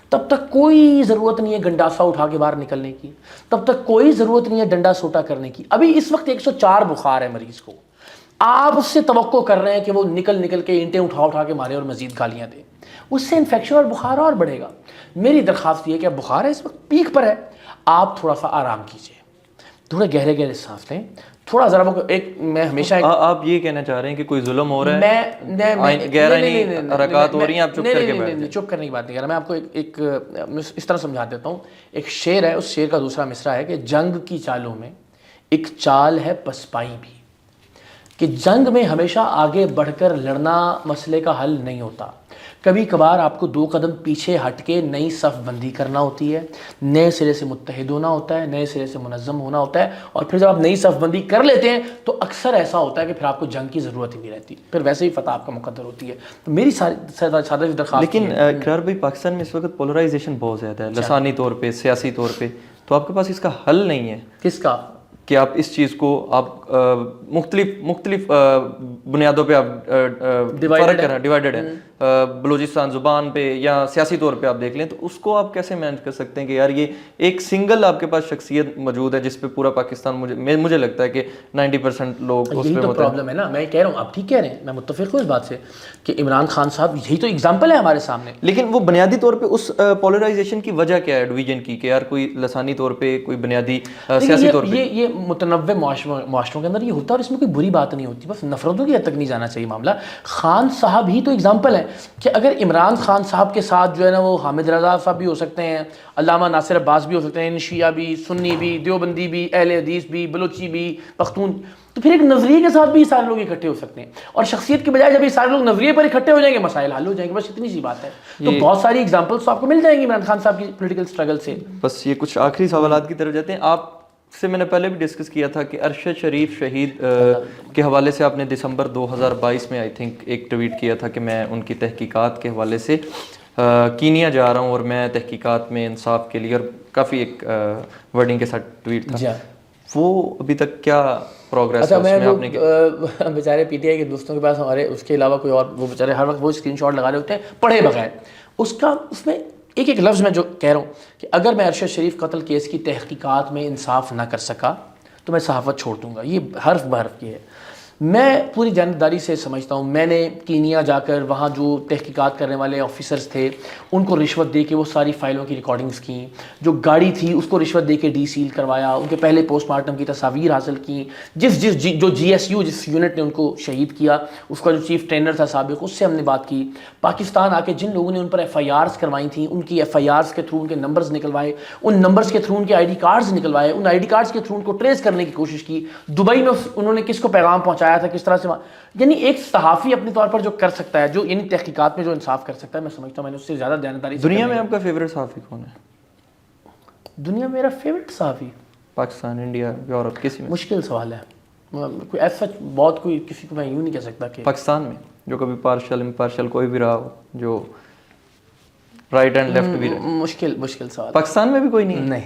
Speaker 2: تب تک کوئی ضرورت نہیں ہے گنڈاسا اٹھا کے باہر نکلنے کی, تب تک کوئی ضرورت نہیں ہے ڈنڈا سوٹا کرنے کی. ابھی اس وقت 104 بخار ہے مریض کو, آپ اس سے توقع کر رہے ہیں کہ وہ نکل کے اینٹیں اٹھا کے مارے اور مزید گالیاں دیں, اس سے انفیکشن اور بخار اور بڑھے گا. میری درخواست یہ ہے کہ اب بخار ہے اس وقت پیک پر ہے, آپ تھوڑا سا آرام کیجیے, تھوڑے گہرے سانس لیں, تھوڑا ذرا ایک میں ہمیشہ
Speaker 1: آپ یہ کہنا چاہ رہے ہیں کہ کوئی ظلم ہو رہا ہے, گہرائی حرکات ہو رہی ہیں, آپ چپ کر کے بیٹھ جائیں.
Speaker 2: چپ کرنے کی بات نہیں کر رہا میں, آپ کو ایک اس طرح سمجھا دیتا ہوں. ایک شعر ہے, اس شعر کا دوسرا مصرع ہے کہ جنگ کی چالوں میں ایک چال ہے پسپائی بھی, کہ جنگ میں ہمیشہ آگے بڑھ کر لڑنا مسئلے کا حل نہیں ہوتا. کبھی کبھار آپ کو 2 قدم پیچھے ہٹ کے نئی صف بندی کرنا ہوتی ہے, نئے سرے سے متحد ہونا ہوتا ہے, نئے سرے سے منظم ہونا ہوتا ہے, اور پھر جب آپ نئی صف بندی کر لیتے ہیں تو اکثر ایسا ہوتا ہے کہ پھر آپ کو جنگ کی ضرورت ہی نہیں رہتی, پھر ویسے ہی فتح آپ کا مقدر ہوتی ہے. تو میری سادہ درخواست.
Speaker 1: لیکن اقرار بھائی, پاکستان میں اس وقت پولرائزیشن بہت زیادہ ہے, لسانی طور پہ, سیاسی طور پہ, تو آپ کے پاس اس کا حل نہیں ہے.
Speaker 2: کس کا؟
Speaker 1: کہ آپ اس چیز کو آپ مختلف بنیادوں پہ آپ فرق کر رہے ہیں, ڈیوائیڈڈ ہے, بلوچستان زبان پہ یا سیاسی طور پہ آپ دیکھ لیں, تو اس کو آپ کیسے مینج کر سکتے ہیں کہ یار یہ ایک سنگل آپ کے پاس شخصیت موجود ہے جس پہ پورا پاکستان, مجھے لگتا ہے کہ 90% لوگ اس
Speaker 2: یہی
Speaker 1: پہ
Speaker 2: تو
Speaker 1: ہوتا ہے.
Speaker 2: پرابلم ہے نا, میں کہہ رہا ہوں آپ ٹھیک کہہ رہے ہیں, میں متفق ہوں اس بات سے کہ عمران خان صاحب یہی تو اگزامپل ہے ہمارے سامنے.
Speaker 1: لیکن وہ بنیادی طور پہ اس پولرائزیشن کی وجہ کیا ہے ڈویژن کی, کہ یار کوئی لسانی طور پہ, کوئی بنیادی سیاسی طور پہ.
Speaker 2: یہ متنوع معاشروں کے اندر یہ ہوتا ہے, اور اس میں کوئی بری بات نہیں ہوتی, بس نفرتوں کی حد تک نہیں جانا چاہیے معاملہ. خان صاحب ہی تو اگزامپل ہے کہ اگر عمران خان صاحب کے ساتھ جو ہے نا وہ حامد رضا صاحب بھی ہو سکتے ہیں, علامہ ناصر عباس بھی ہو سکتے ہیں, شیعہ بھی, سنی بھی, دیوبندی بھی, اہل حدیث بھی, بلوچی بھی, پختون, تو پھر ایک نظریے کے ساتھ بھی یہ سارے لوگ اکٹھے ہو سکتے ہیں. اور شخصیت کے بجائے جب یہ سارے لوگ نظریے پر اکٹھے ہو جائیں گے, مسائل حل ہو جائیں گے, بس اتنی سی بات ہے. تو بہت ساری ایگزامپلس تو آپ کو مل جائیں گی عمران خان صاحب کی پولیٹیکل اسٹرگل سے.
Speaker 1: بس یہ کچھ آخری سوالات کی طرف جاتے ہیں. آپ سے میں نے پہلے بھی ڈسکس کیا تھا کہ ارشد شریف شہید کے حوالے سے آپ نے دسمبر 2022 میں آئی تھنک ایک ٹویٹ کیا تھا کہ میں ان کی تحقیقات کے حوالے سے کینیا جا رہا ہوں اور میں تحقیقات میں انصاف کے لیے, اور کافی ایک ورڈنگ کے ساتھ ٹویٹ تھا. وہ ابھی تک کیا پروگریس ہے اس میں آپ نے کیا؟
Speaker 2: بیچارے پی ٹی آئی کے دوستوں کے پاس ہمارے اس کے علاوہ کوئی اور, وہ بیچارے ہر وقت وہ اسکرین شاٹ لگا رہے ہوتے ہیں پڑھے بغیر. اس میں ایک لفظ میں جو کہہ رہا ہوں کہ اگر میں ارشد شریف قتل کیس کی تحقیقات میں انصاف نہ کر سکا تو میں صحافت چھوڑ دوں گا. یہ حرف بحرف کی ہے. میں پوری جانبداری سے سمجھتا ہوں, میں نے کینیا جا کر وہاں جو تحقیقات کرنے والے آفیسرز تھے ان کو رشوت دے کے وہ ساری فائلوں کی ریکارڈنگز کیں, جو گاڑی تھی اس کو رشوت دے کے ڈی سیل کروایا, ان کے پہلے پوسٹ مارٹم کی تصاویر حاصل کیں, جو جی ایس یو جس یونٹ نے ان کو شہید کیا اس کا جو چیف ٹرینر تھا سابق, اس سے ہم نے بات کی. پاکستان آ کے جن لوگوں نے ان پر ایف آئی آرز کروائی تھیں ان کی ایف آئی آرز کے تھرو ان کے نمبرز نکلوائے, ان نمبرز کے تھرو ان کے آئی ڈی کارڈز نکلوائے, ان آئی ڈی کارڈز کے تھرو ان کو ٹریس کرنے کی کوشش کی. دبئی میں انہوں نے کس کو پیغام پہنچایا تھا, کس طرح سے, یعنی ایک صحافی اپنے طور پر جو کر سکتا ہے, جو یعنی تحقیقات میں جو انصاف کر سکتا ہے, میں سمجھتا ہوں میں نے اس سے زیادہ دیانتداری.
Speaker 1: دنیا میں آپ کا فیوریٹ صحافی کون ہے؟
Speaker 2: دنیا میں میرا فیوریٹ صحافی
Speaker 1: پاکستان, انڈیا, یورپ, کسی میں؟
Speaker 2: مشکل سوال ہے, کوئی ایسا بہت کوئی کسی کو میں یوں نہیں کہہ سکتا کہ
Speaker 1: پاکستان میں جو کبھی پارشل امپارشل کوئی بھی رہا ہو, جو رائٹ اینڈ لیفٹ بھی رہے.
Speaker 2: مشکل سوال.
Speaker 1: پاکستان میں بھی کوئی نہیں.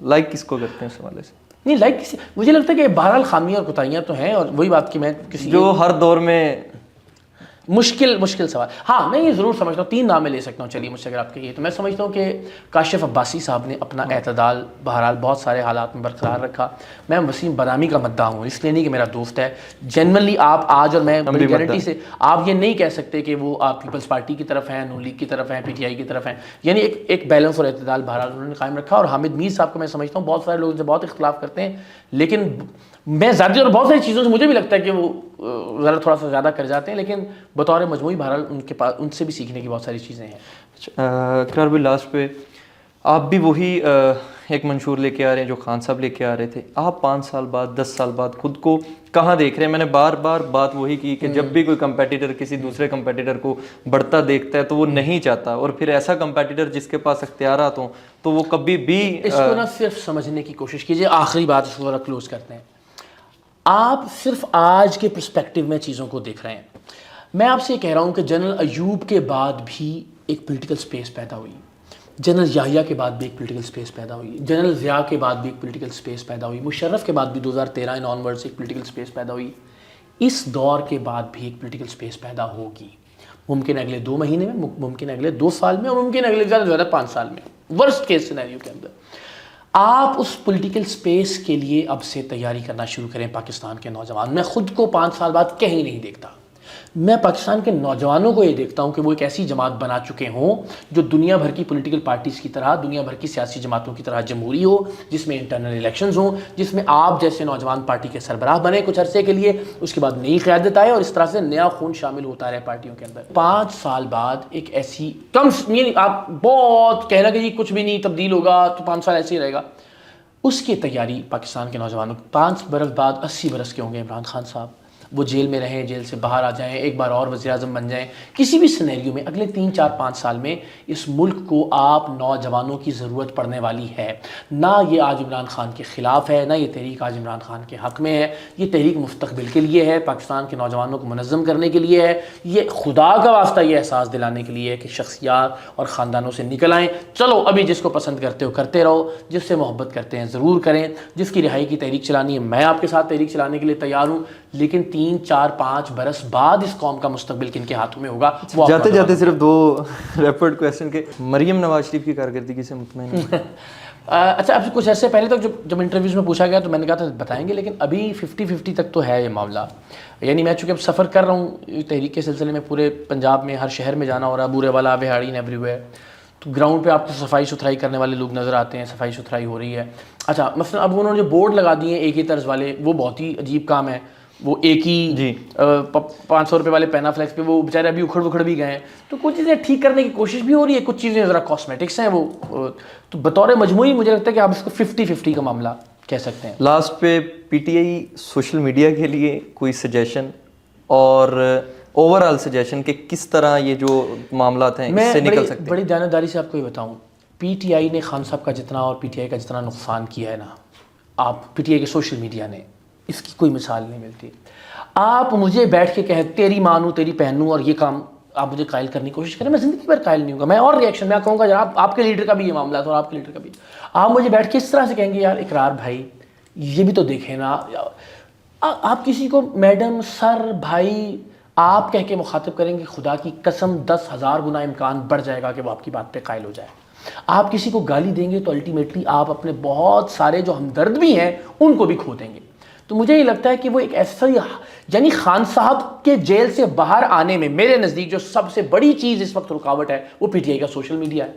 Speaker 1: لائک کس کو کرتے ہیں اس حوالے سے؟
Speaker 2: نہیں لائک کسی, مجھے لگتا ہے کہ بہرحال خامیاں اور کوتاہیاں تو ہیں, اور وہی بات کہ میں کسی
Speaker 1: جو ہر دور میں
Speaker 2: مشکل سوال. ہاں میں یہ ضرور سمجھتا ہوں, 3 نام میں لے سکتا ہوں, چلیے مجھ سے اگر آپ کہیے تو میں سمجھتا ہوں کہ کاشف عباسی صاحب نے اپنا اعتدال بہرحال بہت سارے حالات میں برقرار رکھا. میں وسیم برہمی کا مداح ہوں, اس لیے نہیں کہ میرا دوست ہے, جنرلی آپ آج اور میں بڑی گارنٹی سے آپ یہ نہیں کہہ سکتے کہ وہ آپ پیپلز پارٹی کی طرف ہیں, نون لیگ کی طرف ہیں, پی ٹی آئی کی طرف ہیں, یعنی ایک بیلنس اور اعتدال بہرحال انہوں نے قائم رکھا. اور حامد میر صاحب کو میں سمجھتا ہوں بہت سارے لوگ ان سے بہت اختلاف کرتے ہیں, لیکن میں ذاتی اور بہت ساری چیزوں سے مجھے بھی لگتا ہے کہ وہ ذرا تھوڑا سا زیادہ کر جاتے ہیں, لیکن بطور مجموعی بہرحال ان کے پاس ان سے بھی سیکھنے کی بہت ساری چیزیں ہیں.
Speaker 1: اقرار بھی لاسٹ پہ آپ بھی وہی ایک منشور لے کے آ رہے ہیں جو خان صاحب لے کے آ رہے تھے. آپ 5 سال بعد 10 سال بعد خود کو کہاں دیکھ رہے ہیں؟ میں نے بار بار بات وہی کی کہ جب بھی کوئی کمپیٹیٹر کسی دوسرے کمپیٹیٹر کو بڑھتا دیکھتا ہے تو وہ نہیں چاہتا, اور پھر ایسا کمپیٹیٹر جس کے پاس اختیارات ہوں تو وہ کبھی بھی
Speaker 2: اس کو نا صرف سمجھنے کی کوشش کیجیے. آخری بات اس کو کلوز کرتے ہیں. آپ صرف آج کے پرسپیکٹیو میں چیزوں کو دیکھ رہے ہیں. میں آپ سے یہ کہہ رہا ہوں کہ جنرل ایوب کے بعد بھی ایک پولیٹیکل سپیس پیدا ہوئی, جنرل یحییٰ کے بعد بھی ایک پولیٹیکل سپیس پیدا ہوئی, جنرل ضیاء کے بعد بھی ایک پولیٹیکل سپیس پیدا ہوئی, مشرف کے بعد بھی 2013 ان آنورڈ ایک پولیٹیکل سپیس پیدا ہوئی. اس دور کے بعد بھی ایک پولیٹیکل سپیس پیدا ہوگی. ممکن ہے اگلے 2 مہینے میں, ممکن ہے اگلے 2 سال میں, اور ممکن ہے اگلے زیادہ 5 سال میں, ورسٹ کیس سینیریو کے اندر. آپ اس پولیٹیکل سپیس کے لیے اب سے تیاری کرنا شروع کریں. پاکستان کے نوجوان, میں خود کو 5 سال بعد کہیں نہیں دیکھتا. میں پاکستان کے نوجوانوں کو یہ دیکھتا ہوں کہ وہ ایک ایسی جماعت بنا چکے ہوں جو دنیا بھر کی پولیٹیکل پارٹیز کی طرح, دنیا بھر کی سیاسی جماعتوں کی طرح جمہوری ہو, جس میں انٹرنل الیکشنز ہوں, جس میں آپ جیسے نوجوان پارٹی کے سربراہ بنے کچھ عرصے کے لیے, اس کے بعد نئی قیادت آئے اور اس طرح سے نیا خون شامل ہوتا رہے پارٹیوں کے اندر. 5 سال بعد ایک ایسی آپ بہت کہنا کہ یہ کچھ بھی نہیں تبدیل ہوگا تو 5 سال ایسے ہی رہے گا, اس کی تیاری پاکستان کے نوجوانوں. 5 برس بعد 80 برس کے ہوں گے عمران خان صاحب, وہ جیل میں رہیں, جیل سے باہر آ جائیں, ایک بار اور وزیر اعظم بن جائیں, کسی بھی سینیریو میں اگلے 3 4 5 سال میں اس ملک کو آپ نوجوانوں کی ضرورت پڑنے والی ہے. نہ یہ آج عمران خان کے خلاف ہے, نہ یہ تحریک آج عمران خان کے حق میں ہے. یہ تحریک مستقبل کے لیے ہے, پاکستان کے نوجوانوں کو منظم کرنے کے لیے ہے. یہ خدا کا واسطہ یہ احساس دلانے کے لیے ہے کہ شخصیات اور خاندانوں سے نکل آئیں. چلو ابھی جس کو پسند کرتے ہو کرتے رہو, جس سے محبت کرتے ہیں ضرور کریں, جس کی رہائی کی تحریک چلانی ہے میں آپ کے ساتھ تحریک چلانے کے لیے تیار ہوں. لیکن 3 4 5 برس بعد اس قوم کا مستقبل کن کے ہاتھوں میں ہوگا.
Speaker 1: جاتے جاتے صرف 2 ریپڈ کویسچن کے, مریم نواز شریف کی کارکردگی سے مطمئن ہیں؟
Speaker 2: اچھا, اب کچھ عرصے پہلے تک جب انٹرویوز میں پوچھا گیا تو میں نے کہا تھا بتائیں گے, لیکن ابھی 50-50 تک تو ہے یہ معاملہ. یعنی میں چونکہ اب سفر کر رہا ہوں تحریک کے سلسلے میں, پورے پنجاب میں ہر شہر میں جانا ہو رہا ہے, بورے والا بہاڑی ایوری ویئر, تو گراؤنڈ پہ آپ کو صفائی ستھرائی کرنے والے لوگ نظر آتے ہیں, صفائی ستھرائی ہو رہی ہے. اچھا مثلا اب انہوں نے جو بورڈ لگا دیے ہیں ایک ہی طرز والے, وہ بہت ہی عجیب کام ہے. وہ ایک ہی 500 روپے والے پینا فلیکس پہ وہ بیچارے ابھی اکھڑ بھی گئے ہیں. تو کچھ چیزیں ٹھیک کرنے کی کوشش بھی ہو رہی ہے, کچھ چیزیں ذرا کاسمیٹکس ہیں وہ. تو بطور مجموعی مجھے لگتا ہے کہ آپ اس کو 50-50 کا معاملہ کہہ سکتے ہیں.
Speaker 1: لاسٹ پہ پی ٹی آئی سوشل میڈیا کے لیے کوئی سجیشن اور اوور آل سجیشن کہ کس طرح یہ جو معاملات ہیں اس سے نکل سکتے ہیں؟
Speaker 2: بڑی دیانتداری سے آپ کو یہ بتاؤں, پی ٹی آئی نے خان صاحب کا جتنا اور پی ٹی آئی کا جتنا نقصان کیا ہے نا, آپ پی ٹی آئی کے سوشل میڈیا نے, اس کی کوئی مثال نہیں ملتی. آپ مجھے بیٹھ کے کہیں تیری ماں ہوں تیری بہن ہوں اور یہ کام آپ مجھے قائل کرنے کی کوشش کریں, میں زندگی بھر قائل نہیں ہوں گا. میں اور ریئیکشن میں کہوں گا جناب آپ کے لیڈر کا بھی یہ معاملہ تھا اور آپ کے لیڈر کا بھی. آپ مجھے بیٹھ کے اس طرح سے کہیں گے یار اقرار بھائی یہ بھی تو دیکھیں نا. آپ کسی کو میڈم سر بھائی آپ کہہ کے مخاطب کریں گے, خدا کی قسم 10,000 گنا امکان بڑھ جائے گا کہ وہ آپ کی بات پہ قائل ہو جائے. آپ کسی کو گالی دیں گے تو الٹیمیٹلی آپ اپنے بہت سارے جو ہمدرد بھی ہیں ان کو بھی کھو دیں گے. تو مجھے یہ لگتا ہے کہ وہ ایک ایسا, یعنی خان صاحب کے جیل سے باہر آنے میں میرے نزدیک جو سب سے بڑی چیز اس وقت رکاوٹ ہے وہ پی ٹی آئی کا سوشل میڈیا ہے.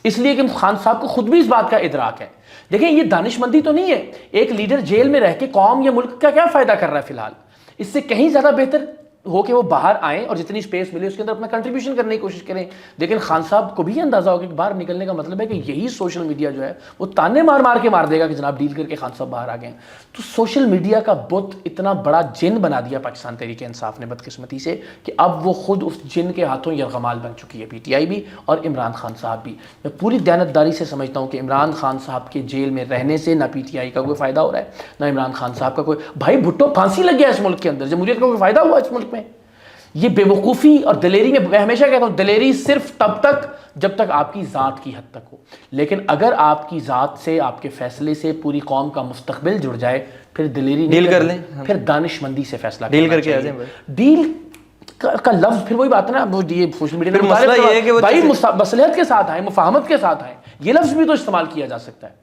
Speaker 2: اس لیے کہ خان صاحب کو خود بھی اس بات کا ادراک ہے. دیکھیں یہ دانش مندی تو نہیں ہے, ایک لیڈر جیل میں رہ کے قوم یا ملک کا کیا فائدہ کر رہا ہے فی الحال. اس سے کہیں زیادہ بہتر ہو کہ وہ باہر آئیں اور جتنی اسپیس ملے اس کے اندر اپنا کنٹریبیوشن کرنے کی کوشش کریں. لیکن خان صاحب کو بھی اندازہ ہوگا کہ باہر نکلنے کا مطلب ہے کہ یہی سوشل میڈیا جو ہے وہ تانے مار مار کے مار دے گا کہ جناب ڈیل کر کے خان صاحب باہر آ گئے. تو سوشل میڈیا کا بت اتنا بڑا جن بنا دیا پاکستان تحریک انصاف نے بدقسمتی سے کہ اب وہ خود اس جن کے ہاتھوں یرغمال بن چکی ہے, پی ٹی آئی بھی اور عمران خان صاحب بھی. میں پوری دیانتداری سے سمجھتا ہوں کہ عمران خان صاحب کے جیل میں رہنے سے نہ پی ٹی آئی کا کوئی فائدہ ہو رہا ہے نہ عمران خان صاحب کا کوئی. بھائی بھٹو پھانسی لگ گیا اس ملک کے اندر, جمہوریت کا کوئی فائدہ ہوا اس ملک میں؟ یہ بے وقوفی اور دلیری میں ہمیشہ کہتا ہوں دلیری صرف تب تک جب تک آپ کی ذات کی حد تک ہو. لیکن اگر آپ کی ذات سے آپ کے فیصلے سے پوری قوم کا مستقبل جڑ جائے پھر دلیری
Speaker 1: ڈیل کر لیں,
Speaker 2: پھر دانش مندی سے فیصلہ
Speaker 1: ڈیل کر کے آ جائیں.
Speaker 2: ڈیل کا لفظ پھر وہی بات ہے نا, وہ یہ سوشل میڈیا میں
Speaker 1: مسئلہ یہ ہے کہ
Speaker 2: بھائی مصلحت کے ساتھ آئیں, مفاہمت کے ساتھ آئیں, یہ لفظ بھی تو استعمال کیا جا سکتا ہے.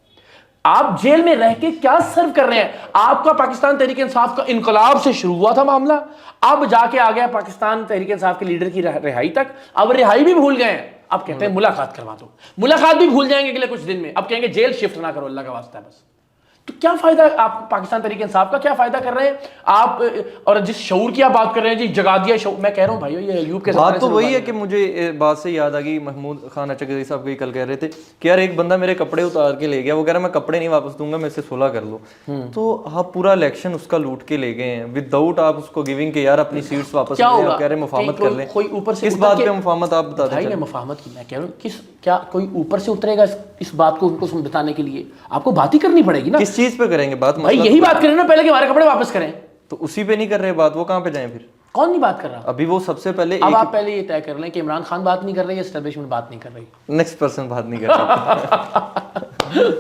Speaker 2: آپ جیل میں رہ کے کیا سرو کر رہے ہیں؟ آپ کا پاکستان تحریک انصاف کا انقلاب سے شروع ہوا تھا معاملہ, اب جا کے آ گیا پاکستان تحریک انصاف کے لیڈر کی رہائی تک. اب رہائی بھی بھول گئے ہیں, اب کہتے ہیں ملاقات کروا دو. ملاقات بھی بھول جائیں گے اگلے کچھ دن میں, اب کہیں گے جیل شفٹ نہ کرو اللہ کا واسطہ ہے بس. تو کیا فائدہ آپ پاکستان تحریک انصاف کا کیا فائدہ کر رہے ہیں آپ؟ اور جس شعور کی آپ بات کر رہے ہیں جی جگا دیا شعور، میں کہہ رہا ہوں بھائیو یہ ایوب کے
Speaker 1: بات تو وہی ہے کہ مجھے بات سے یاد آ گئی، محمود خان اچکزئی صاحب بھی کل کہہ رہے تھے کہ یار ایک بندہ میرے کپڑے اتار کے لے گیا، وہ کہہ رہا میں کپڑے نہیں واپس دوں گا، میں سے صلح کر لو. تو آپ پورا الیکشن اس کا لوٹ کے لے گئے ہیں ود آؤٹ آپ اس کو گیونگ کہ یار اپنی سیٹس واپس لے لیں، آپ کہہ رہے ہیں مفاہمت کر لیں.
Speaker 2: کوئی اوپر سے
Speaker 1: کس بات پہ مفاہمت آپ بتا دیں.
Speaker 2: میں مفاہمت کی میں کہہ رہا ہوں کیا کوئی اوپر سے اترے گا اس بات کو ان کو بتانے کے لیے؟ آپ کو بات ہی کرنی پڑے گی نا.
Speaker 1: کس چیز پہ کریں گے بات؟
Speaker 2: بھائی یہی بات کریں نا پہلے کہ ہمارے کپڑے واپس کریں.
Speaker 1: تو اسی پہ نہیں کر رہے بات، وہ کہاں پہ جائیں پھر؟
Speaker 2: کون نہیں بات کر رہا
Speaker 1: ابھی؟ وہ سب سے پہلے
Speaker 2: اب آپ پہلے یہ طے کر لیں کہ عمران خان بات نہیں کر رہی ہے، اسٹیبلشمنٹ بات نہیں کر رہی،
Speaker 1: نیکسٹ پرسن بات نہیں کر رہا.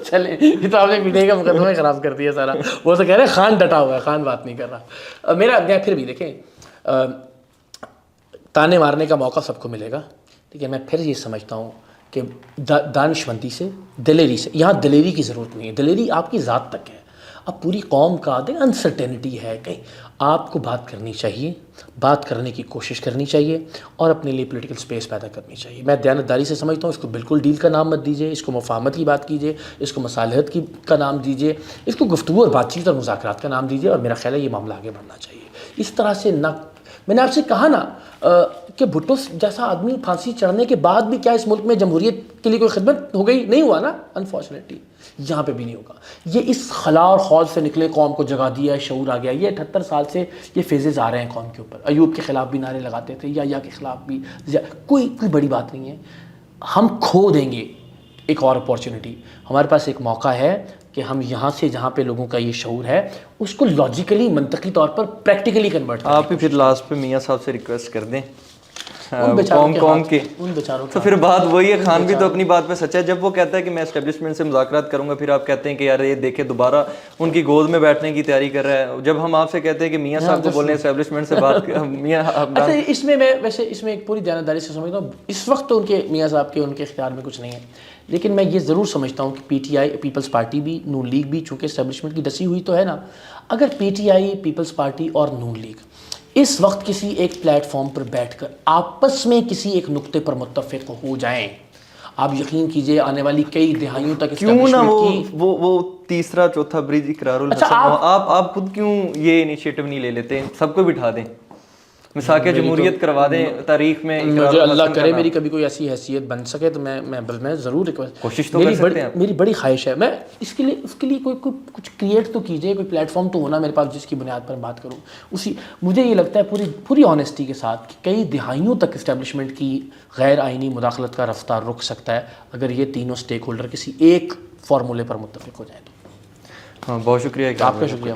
Speaker 2: چلیں یہ تو آپ نے میڈیا کا مقدمہ خراب کر دیا سارا. وہ تو کہہ رہے ہیں خان ڈٹا ہوا ہے، خان بات نہیں کر رہا. میرا پھر بھی دیکھیں تانے مارنے کا موقع سب کو ملے گا، ٹھیک ہے. میں پھر یہ سمجھتا ہوں کہ دانشمندی سے، دلیری سے، یہاں دلیری کی ضرورت نہیں ہے، دلیری آپ کی ذات تک ہے. اب پوری قوم کا انسرٹینٹی ہے، کہیں آپ کو بات کرنی چاہیے، بات کرنے کی کوشش کرنی چاہیے اور اپنے لیے پولیٹیکل سپیس پیدا کرنی چاہیے. میں دیانتداری سے سمجھتا ہوں اس کو بالکل ڈیل کا نام مت دیجیے، اس کو مفاہمت کی بات کیجیے، اس کو مصالحت کا نام دیجیے، اس کو گفتگو اور بات چیت اور مذاکرات کا نام دیجیے، اور میرا خیال ہے یہ معاملہ آگے بڑھنا چاہیے. اس طرح سے نہ میں نے آپ سے کہا نا کہ بھٹو جیسا آدمی پھانسی چڑھنے کے بعد بھی کیا اس ملک میں جمہوریت کے لیے کوئی خدمت ہو گئی؟ نہیں ہوا نا، انفارچونیٹلی یہاں پہ بھی نہیں ہوگا. یہ اس خلا اور خوض سے نکلے، قوم کو جگا دیا ہے، شعور آ گیا. یہ 78 سال سے یہ فیزز آ رہے ہیں قوم کے اوپر. ایوب کے خلاف بھی نعرے لگاتے تھے، یا کے خلاف بھی، کوئی بڑی بات نہیں ہے. ہم کھو دیں گے ایک اور اپارچونیٹی. ہمارے پاس ایک موقع ہے کہ ہم یہاں سے جہاں پہ لوگوں کا یہ شعور ہے اس کو لاجیکلی، منطقی طور پر پریکٹیکلی کنورٹ کریں.
Speaker 1: آپ ہی پھر لاسٹ پہ میاں صاحب سے ریکویسٹ کر دیں
Speaker 2: قوم
Speaker 1: کے. تو پھر بات وہی ہے، خان بھی تو اپنی بات پہ سچا ہے. جب وہ کہتا ہے کہ میں اسٹیبلشمنٹ سے مذاکرات کروں گا، پھر آپ کہتے ہیں کہ یار یہ دیکھیں دوبارہ ان کی گود میں بیٹھنے کی تیاری کر رہا ہے. جب ہم آپ سے کہتے ہیں کہ میاں صاحب کو بولیں اسٹیبلشمنٹ سے بات میاں
Speaker 2: اچھا اس میں میں ویسے اس میں ایک پوری دیانتداری سے سمجھتا ہوں اس وقت تو ان کے میاں صاحب کے ان کے اختیار میں کچھ نہیں ہے، لیکن میں یہ ضرور سمجھتا ہوں کہ P T I, Peoples Party بھی، نون لیگ بھی، چونکہ اسٹیبلشمنٹ کی ڈسی ہوئی تو ہے نا، اگر P T I, Peoples Party اور نون لیگ اس وقت کسی ایک پلیٹ فارم پر بیٹھ کر آپس میں کسی ایک نقطے پر متفق ہو جائیں، آپ یقین کیجئے آنے والی کئی دہائیوں تک
Speaker 1: کیوں نہ وہ تیسرا چوتھا برج اقرار الحسن، آپ خود کیوں یہ انیشیٹو نہیں لے لیتے؟ سب کو بٹھا دیں، مساق جمہوریت کروا دیں تاریخ میں.
Speaker 2: مجھے اللہ کرے میری کبھی کوئی ایسی حیثیت بن سکے تو میں ضرور
Speaker 1: کوشش تو کر سکتے ہیں.
Speaker 2: میری بڑی خواہش ہے. میں اس کے لیے کوئی کچھ کریٹ تو کیجیے، کوئی پلیٹ فارم تو ہونا میرے پاس جس کی بنیاد پر بات کروں. مجھے یہ لگتا ہے پوری آنیسٹی کے ساتھ کہ کئی دہائیوں تک اسٹیبلشمنٹ کی غیر آئینی مداخلت کا رفتہ رک سکتا ہے اگر یہ تینوں اسٹیک ہولڈر کسی ایک فارمولے پر متفق ہو جائیں تو.
Speaker 1: ہاں بہت شکریہ.
Speaker 2: آپ کا شکریہ.